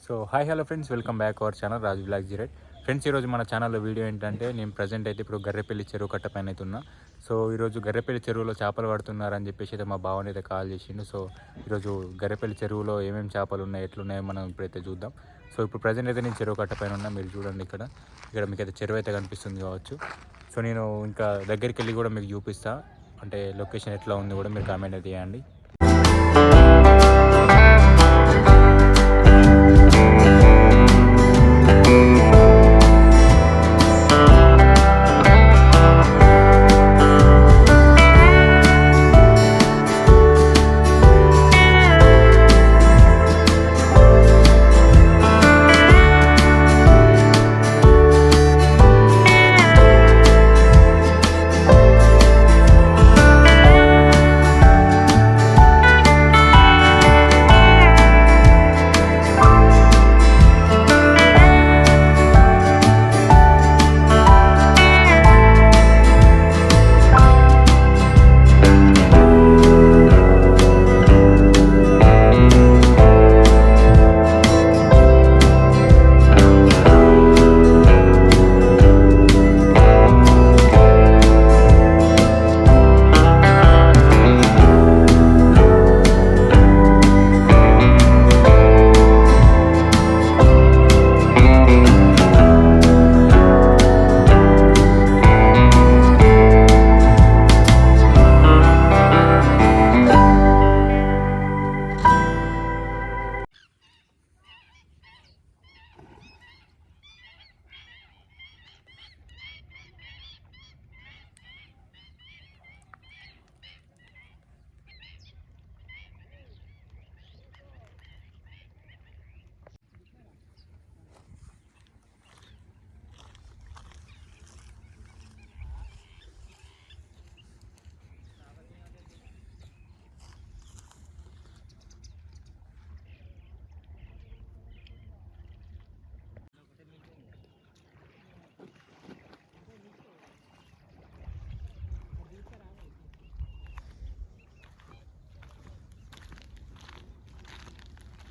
So hi hello friends, welcome back our channel Raju బ్లాక్ జీరైట్. Friends, ఈరోజు మన ఛానల్లో వీడియో ఏంటంటే, నేను ప్రజెంట్ అయితే ఇప్పుడు గర్రెపల్లి చెరువు కట్ట పైన అయితే ఉన్నా. సో ఈరోజు గర్రెపల్లి చెరువులో చేపలు పడుతున్నారని చెప్పేసి అయితే మా బావని అయితే కాల్ చేసిండు. సో ఈరోజు గర్రెపల్లి చెరువులో ఏమేమి చేపలు ఉన్నాయి, ఎట్లున్నాయో మనం ఇప్పుడైతే చూద్దాం. సో ఇప్పుడు ప్రజెంట్ అయితే నేను చెరువు కట్ట పైన ఉన్నా. మీరు చూడండి, ఇక్కడ మీకు అయితే చెరువు అయితే కనిపిస్తుంది కావచ్చు. సో నేను ఇంకా దగ్గరికి వెళ్ళి కూడా మీకు చూపిస్తా, అంటే లొకేషన్ ఎట్లా ఉంది కూడా మీరు కామెంట్ అయితే చేయండి.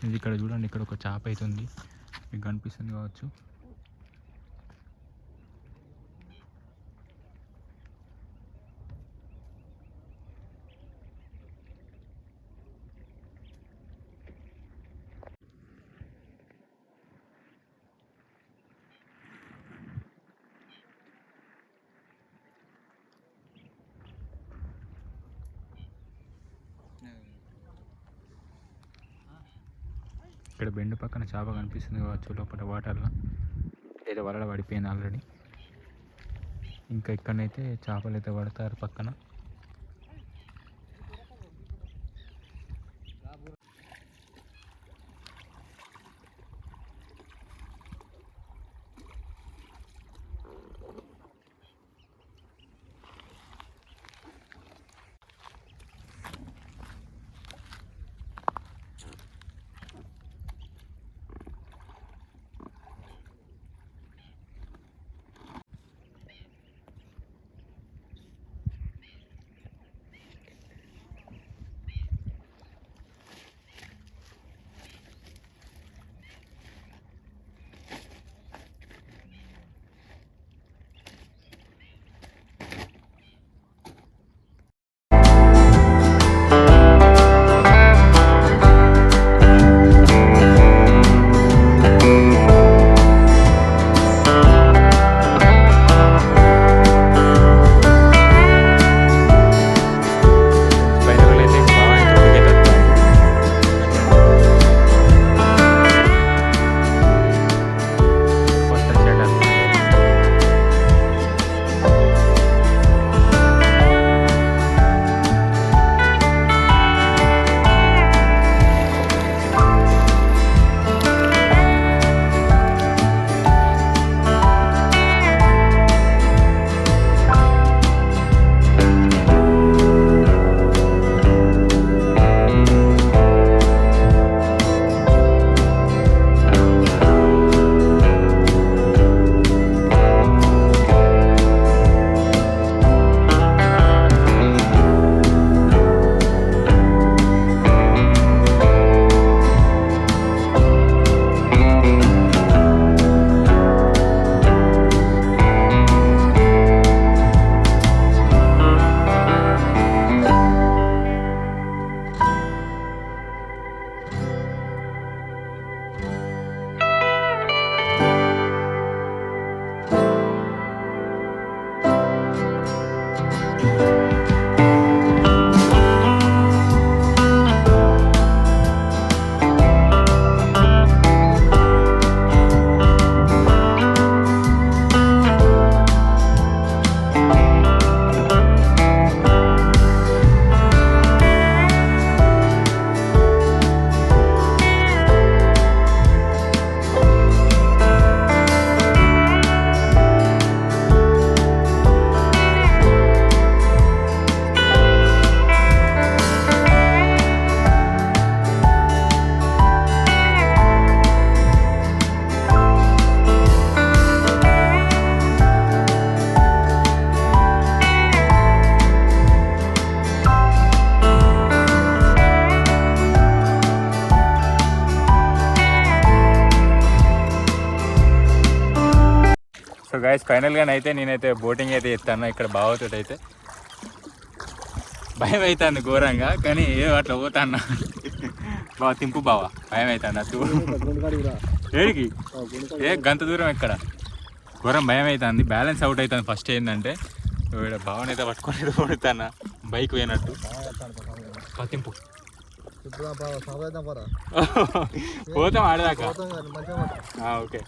ఇది ఇక్కడ చూడండి, ఇక్కడ ఒక చేప అయితే ఉంది, మీకు కనిపిస్తుంది కావచ్చు. ఇక్కడ బెండు పక్కన చేప కనిపిస్తుంది కావచ్చు, లోపల వాటర్లో ఏదో వలల పడిపోయింది ఆల్రెడీ. ఇంకా ఇక్కడనైతే చేపలు అయితే పడతారు పక్కన. గైస్ ఫైనల్గా అయితే నేనైతే బోటింగ్ అయితే చేస్తాను ఇక్కడ బావతో అయితే. భయం అవుతుంది ఘోరంగా, కానీ ఏదో అట్లా పోతాను. బావ తింపు బావా, భయం అవుతుంది అటు ఏడికి గంత దూరం ఎక్కడ ఘోరం భయం అవుతుంది. బ్యాలెన్స్ అవుట్ అవుతుంది ఫస్ట్. ఏంటంటే బావనైతే పట్టుకొని కొడుతాను బైక్ పోయినట్టు. తింపు పోతాం ఆడదాకా. ఓకే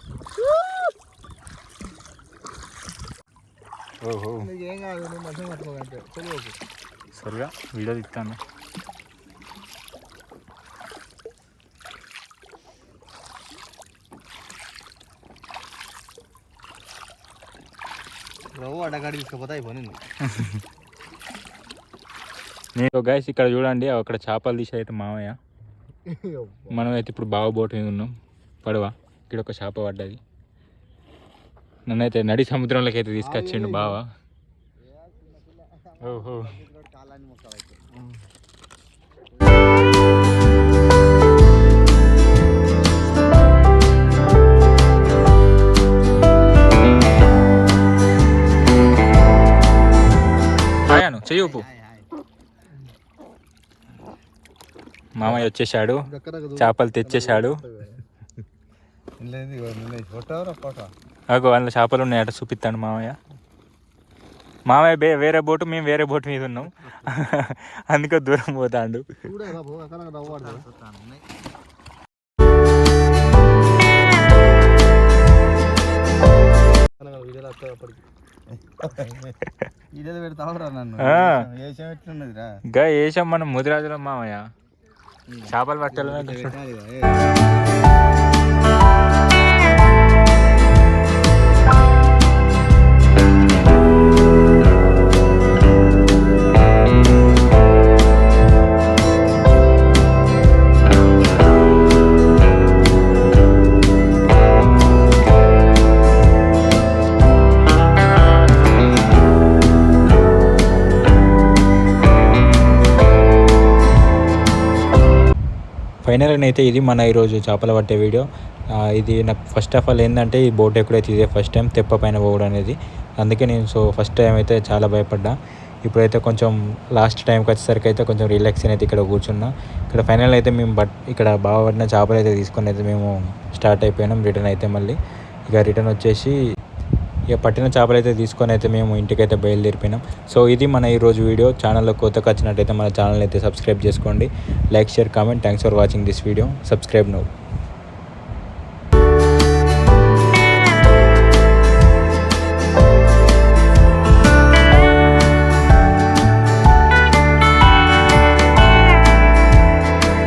ఓహో సరిగా వీడియో తీస్తాను. నేను గైస్ ఇక్కడ చూడండి, అక్కడ చేపలు తీసి అయితే మామయ్య. మనం అయితే ఇప్పుడు బావ బోట్ మీద ఉన్నాం. పడవ ఇక్కడ ఒక చేప పడ్డది. నన్నైతే నడి సముద్రంలోకి అయితే తీసుకొచ్చిండు బావ. ఓహో చెయ్యి ఉప్పు. మామయ్య వచ్చేసాడు, చేపలు తెచ్చేసాడు. అగో అందులో చేపలు ఉన్నాయట, చూపిస్తాను మామయ్య. మామయ్య వేరే బోటు, మేము వేరే బోటు మీద ఉన్నాం, అందుకే దూరం పోతాండు. వేసాం మనం ముదిరాజులో మామయ్య, చేపలు పట్టాలని. ఫైనల్గా అయితే ఇది మన ఈరోజు చేపలు పట్టే వీడియో. ఇది నాకు ఫస్ట్ ఆఫ్ ఆల్ ఏంటంటే, ఈ బోట్ ఎక్కడైతే ఇదే ఫస్ట్ టైం తెప్ప పైన పోవడం అనేది. అందుకే నేను ఫస్ట్ టైం అయితే చాలా భయపడ్డా. ఇప్పుడైతే కొంచెం లాస్ట్ టైంకి వచ్చేసరికి అయితే కొంచెం రిలాక్స్ అయితే ఇక్కడ కూర్చున్నా. ఇక్కడ ఫైనల్ అయితే మేము ఇక్కడ బాగా పడిన చేపలు అయితే తీసుకొని అయితే మేము స్టార్ట్ అయిపోయినాం. రిటర్న్ అయితే మళ్ళీ ఇక రిటర్న్ వచ్చేసి ఇక పట్టిన చేపలు అయితే తీసుకొని అయితే మేము ఇంటికైతే బయలుదేరిపోయినాం. సో ఇది మన ఈరోజు వీడియో. ఛానల్లో కొత్తగా వచ్చినట్టయితే మన ఛానల్ అయితే సబ్స్క్రైబ్ చేసుకోండి. Like, share, comment. Thanks for watching this video. Subscribe now.